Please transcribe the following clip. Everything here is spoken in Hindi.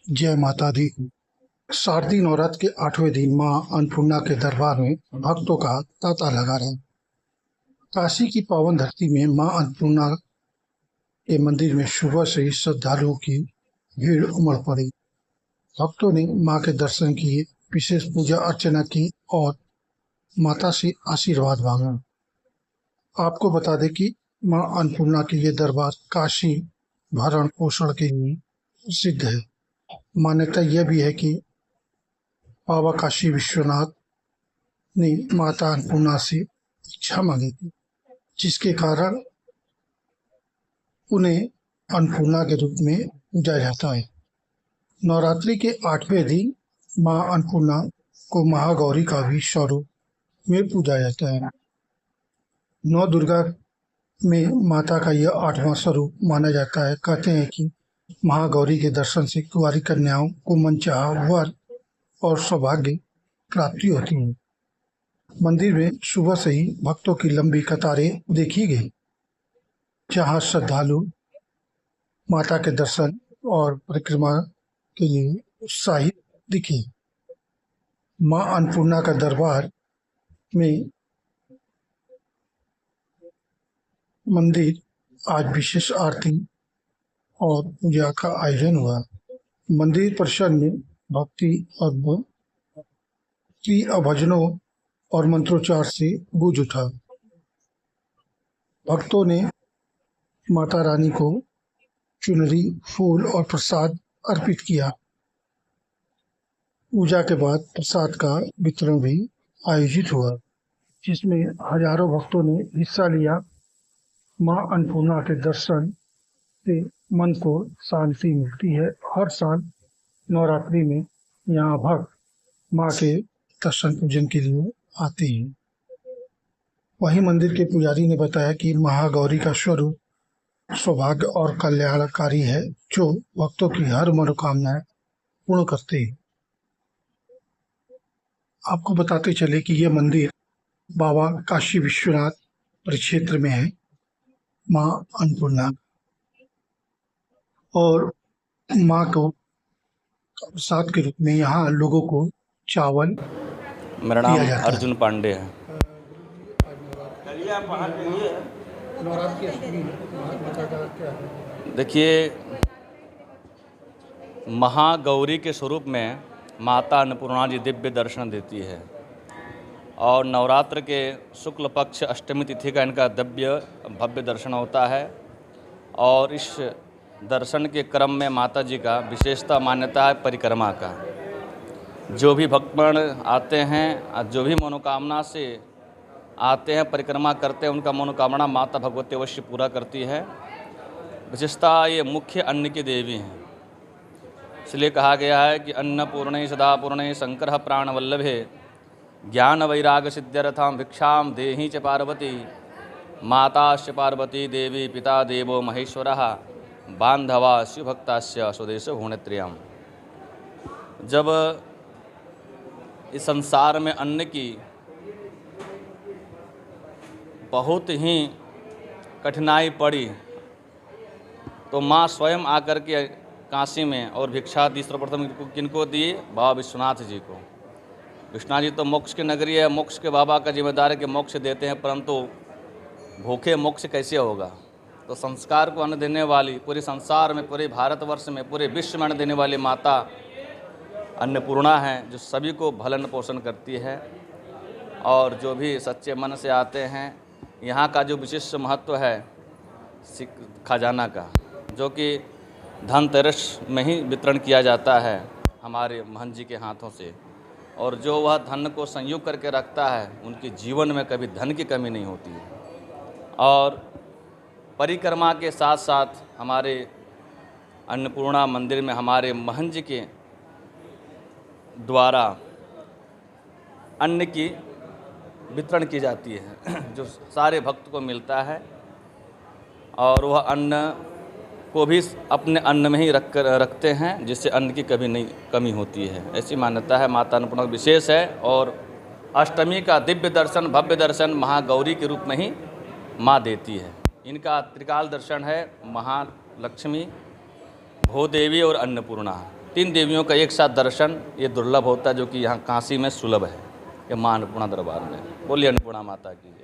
जय माता दी। शारदीय नवरात्र के 8वें दिन मां अन्नपूर्णा के दरबार में भक्तों का तांता लगा रहा। काशी की पावन धरती में मां अन्नपूर्णा के मंदिर में सुबह से ही श्रद्धालुओं की भीड़ उमड़ पड़ी। भक्तों ने मां के दर्शन किए, विशेष पूजा अर्चना की और माता से आशीर्वाद मांगा। आपको बता दें कि मां अन्नपूर्णा के ये दरबार काशी भरण पोषण के लिए प्रसिद्ध है। मान्यता यह भी है कि बाबा काशी विश्वनाथ ने माता अन्नपूर्णा से इच्छा मांगी थी, जिसके कारण उन्हें अन्नपूर्णा के रूप में पूजा जाता है। नवरात्रि के 8वें दिन मां अन्नपूर्णा को महागौरी का भी स्वरूप में पूजा जाता है। नौ दुर्गा में माता का यह 8वां स्वरूप माना जाता है। कहते हैं कि महागौरी के दर्शन से कुंवारी कन्याओं को मनचाहा वर और सौभाग्य प्राप्ति होती है। मंदिर में सुबह से ही भक्तों की लंबी कतारें देखी गई, जहां श्रद्धालु माता के दर्शन और परिक्रमा के लिए उत्साहित दिखे। मां अन्नपूर्णा का दरबार में मंदिर आज विशेष आरती और पूजा का आयोजन हुआ। मंदिर परिसर में भक्ति और भजनों और मंत्रोच्चार से गूंज उठा। भक्तों ने माता रानी को चुनरी, फूल और प्रसाद अर्पित किया। पूजा के बाद प्रसाद का वितरण भी आयोजित हुआ, जिसमें हजारों भक्तों ने हिस्सा लिया। मां अन्नपूर्णा के दर्शन से मन को शांति मिलती है। हर साल नवरात्रि में यहाँ भक्त मां के दर्शन पूजन के लिए आते हैं। वहीं मंदिर के पुजारी ने बताया कि महागौरी का स्वरूप सौभाग्य और कल्याणकारी है, जो भक्तों की हर मनोकामनाएं पूर्ण करते हैं। आपको बताते चले कि यह मंदिर बाबा काशी विश्वनाथ परिक्षेत्र में है। मां अन्नपूर्णा और मां को प्रसाद के रूप में यहाँ लोगों को चावल मेरा नाम दिया जाता है। अर्जुन पांडे है। देखिए, महागौरी के स्वरूप में माता अन्नपूर्णा जी दिव्य दर्शन देती है और नवरात्र के शुक्ल पक्ष अष्टमी तिथि का इनका दिव्य भव्य दर्शन होता है। और इस दर्शन के क्रम में माता जी का विशेषता मान्यता है परिक्रमा का। जो भी भक्तगण आते हैं, जो भी मनोकामना से आते हैं, परिक्रमा करते हैं, उनका मनोकामना माता भगवती अवश्य पूरा करती है। विशेषता ये मुख्य अन्न की देवी हैं, इसलिए कहा गया है कि अन्नपूर्णे सदा पूर्णे शंकर प्राणवल्लभे ज्ञान वैराग सिद्ध्यर्थां भिक्षाम देहि च पार्वती माताश्च पार्वती देवी पिता देवो महेश्वरः बांधवा शिवभक्तास्य स्वदेश भुवनेत्रियम्। जब इस संसार में अन्न की बहुत ही कठिनाई पड़ी तो माँ स्वयं आकर के काशी में और भिक्षा दी। सर्वप्रथम किनको दी? बाबा विश्वनाथ जी को। विश्वनाथ जी तो मोक्ष की नगरी है, मोक्ष के बाबा का जिम्मेदार है कि मोक्ष देते हैं, परंतु भूखे मोक्ष कैसे होगा? तो संस्कार को अन्न देने वाली, पूरे संसार में, पूरे भारतवर्ष में, पूरे विश्व में अन्न देने वाली माता अन्नपूर्णा है, जो सभी को भलन पोषण करती है। और जो भी सच्चे मन से आते हैं, यहाँ का जो विशिष्ट महत्व है खजाना का, जो कि धनतेरस में ही वितरण किया जाता है हमारे महंत जी के हाथों से। और जो वह धन को संयुक्त करके रखता है, उनके जीवन में कभी धन की कमी नहीं होती है। और परिक्रमा के साथ साथ हमारे अन्नपूर्णा मंदिर में हमारे महंत जी के द्वारा अन्न की वितरण की जाती है, जो सारे भक्त को मिलता है। और वह अन्न को भी अपने अन्न में ही रखते हैं, जिससे अन्न की कभी नहीं कमी होती है। ऐसी मान्यता है। माता अन्नपूर्णा विशेष है। और अष्टमी का दिव्य दर्शन, भव्य दर्शन महागौरी के रूप में ही माँ देती है। इनका त्रिकाल दर्शन है, महालक्ष्मी, भूदेवी और अन्नपूर्णा। तीन देवियों का एक साथ दर्शन ये दुर्लभ होता है, जो कि यहाँ काशी में सुलभ है, ये माँ अन्नपूर्णा दरबार में। बोलिए अन्नपूर्णा माता की जय।